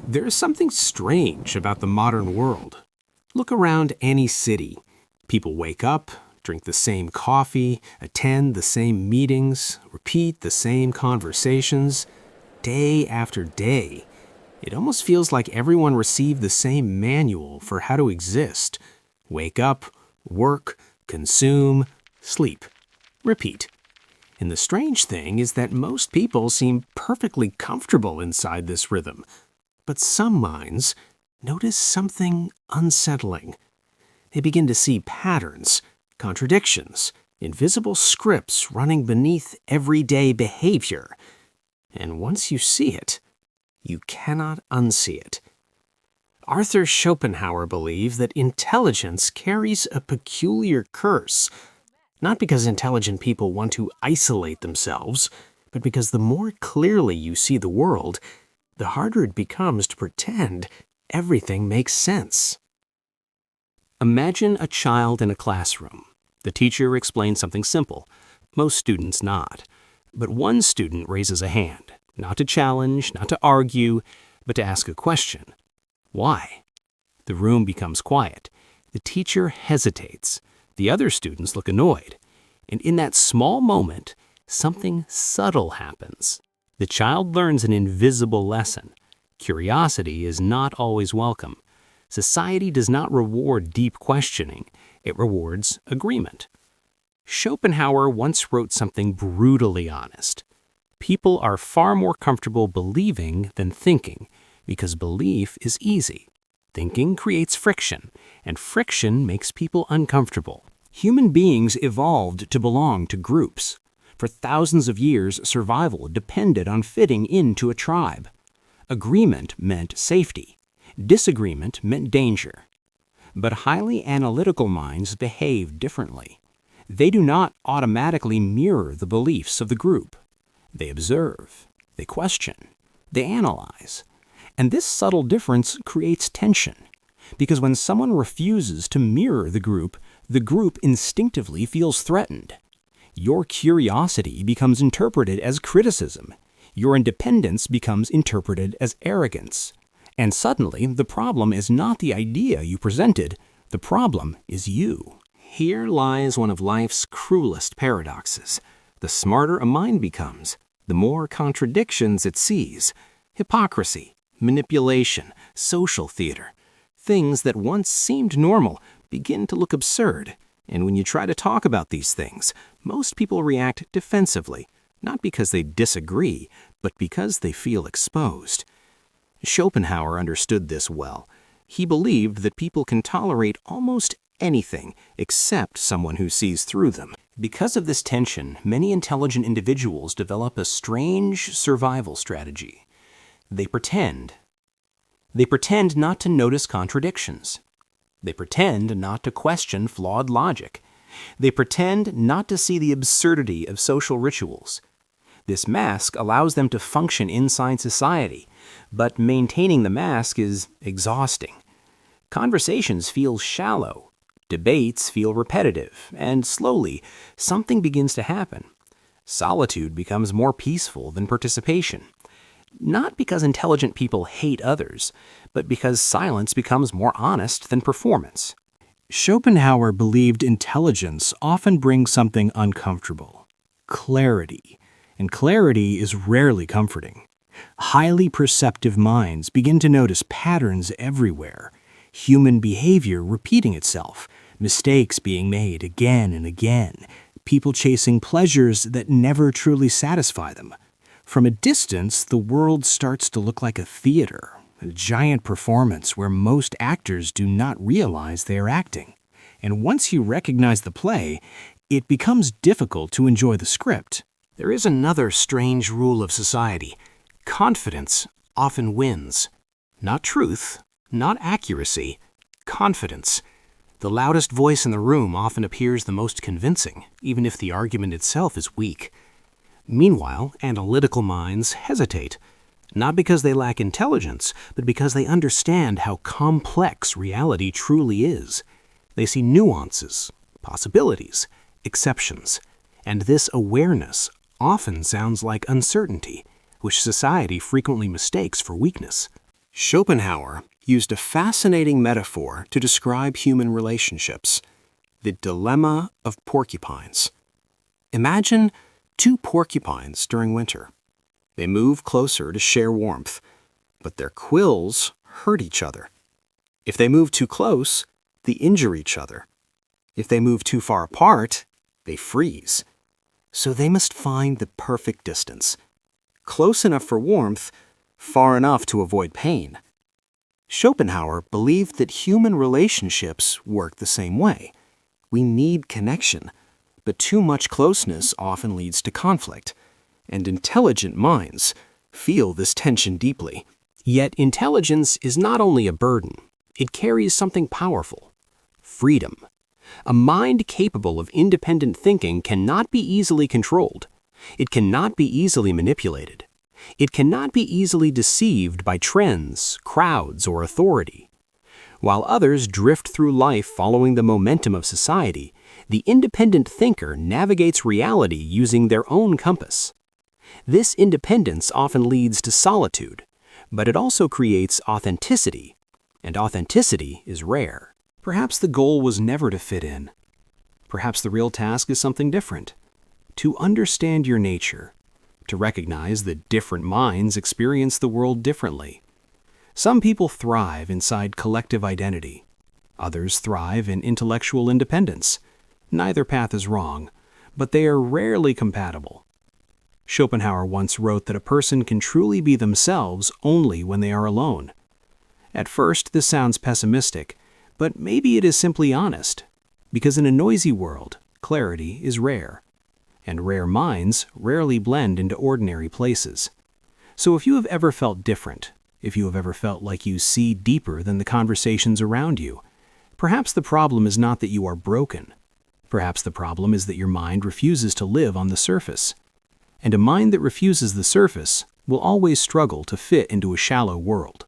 There's something strange about the modern world. Look around any city. People wake up, drink the same coffee, attend the same meetings, repeat the same conversations, day after day. It almost feels like everyone received the same manual for how to exist. Wake up, work, consume, sleep, repeat. And the strange thing is that most people seem perfectly comfortable inside this rhythm. But some minds notice something unsettling. They begin to see patterns, contradictions, invisible scripts running beneath everyday behavior. And once you see it, you cannot unsee it. Arthur Schopenhauer believed that intelligence carries a peculiar curse, not because intelligent people want to isolate themselves, but because the more clearly you see the world, the harder it becomes to pretend everything makes sense. Imagine a child in a classroom. The teacher explains something simple. Most students nod. But one student raises a hand, not to challenge, not to argue, but to ask a question. Why? The room becomes quiet. The teacher hesitates. The other students look annoyed. And in that small moment, something subtle happens. The child learns an invisible lesson. Curiosity is not always welcome. Society does not reward deep questioning. It rewards agreement. Schopenhauer once wrote something brutally honest. People are far more comfortable believing than thinking, because belief is easy. Thinking creates friction, and friction makes people uncomfortable. Human beings evolved to belong to groups. For thousands of years, survival depended on fitting into a tribe. Agreement meant safety. Disagreement meant danger. But highly analytical minds behave differently. They do not automatically mirror the beliefs of the group. They observe, they question, they analyze. And this subtle difference creates tension, because when someone refuses to mirror the group instinctively feels threatened. Your curiosity becomes interpreted as criticism. Your independence becomes interpreted as arrogance. And suddenly, the problem is not the idea you presented. The problem is you. Here lies one of life's cruelest paradoxes. The smarter a mind becomes, the more contradictions it sees. Hypocrisy, manipulation, social theater. Things that once seemed normal begin to look absurd. And when you try to talk about these things, most people react defensively, not because they disagree, but because they feel exposed. Schopenhauer understood this well. He believed that people can tolerate almost anything except someone who sees through them. Because of this tension, many intelligent individuals develop a strange survival strategy. They pretend. They pretend not to notice contradictions. They pretend not to question flawed logic. They pretend not to see the absurdity of social rituals. This mask allows them to function inside society, but maintaining the mask is exhausting. Conversations feel shallow. Debates feel repetitive, and slowly, something begins to happen. Solitude becomes more peaceful than participation. Not because intelligent people hate others, but because silence becomes more honest than performance. Schopenhauer believed intelligence often brings something uncomfortable: clarity. And clarity is rarely comforting. Highly perceptive minds begin to notice patterns everywhere. Human behavior repeating itself, mistakes being made again and again, people chasing pleasures that never truly satisfy them. From a distance, the world starts to look like a theater, a giant performance where most actors do not realize they are acting. And once you recognize the play, it becomes difficult to enjoy the script. There is another strange rule of society. Confidence often wins. Not truth, not accuracy, confidence. The loudest voice in the room often appears the most convincing, even if the argument itself is weak. Meanwhile, analytical minds hesitate, not because they lack intelligence, but because they understand how complex reality truly is. They see nuances, possibilities, exceptions, and this awareness often sounds like uncertainty, which society frequently mistakes for weakness. Schopenhauer used a fascinating metaphor to describe human relationships: the dilemma of porcupines. Imagine two porcupines during winter. They move closer to share warmth, but their quills hurt each other. If they move too close, they injure each other. If they move too far apart, they freeze. So they must find the perfect distance: close enough for warmth, far enough to avoid pain. Schopenhauer believed that human relationships work the same way. We need connection, but too much closeness often leads to conflict, and intelligent minds feel this tension deeply. Yet intelligence is not only a burden, it carries something powerful: freedom. A mind capable of independent thinking cannot be easily controlled. It cannot be easily manipulated. It cannot be easily deceived by trends, crowds, or authority. While others drift through life following the momentum of society, the independent thinker navigates reality using their own compass. This independence often leads to solitude, but it also creates authenticity, and authenticity is rare. Perhaps the goal was never to fit in. Perhaps the real task is something different: to understand your nature, to recognize that different minds experience the world differently. Some people thrive inside collective identity. Others thrive in intellectual independence. Neither path is wrong, but they are rarely compatible. Schopenhauer once wrote that a person can truly be themselves only when they are alone. At first, this sounds pessimistic, but maybe it is simply honest, because in a noisy world, clarity is rare, and rare minds rarely blend into ordinary places. So if you have ever felt different, if you have ever felt like you see deeper than the conversations around you, perhaps the problem is not that you are broken. Perhaps the problem is that your mind refuses to live on the surface. And a mind that refuses the surface will always struggle to fit into a shallow world.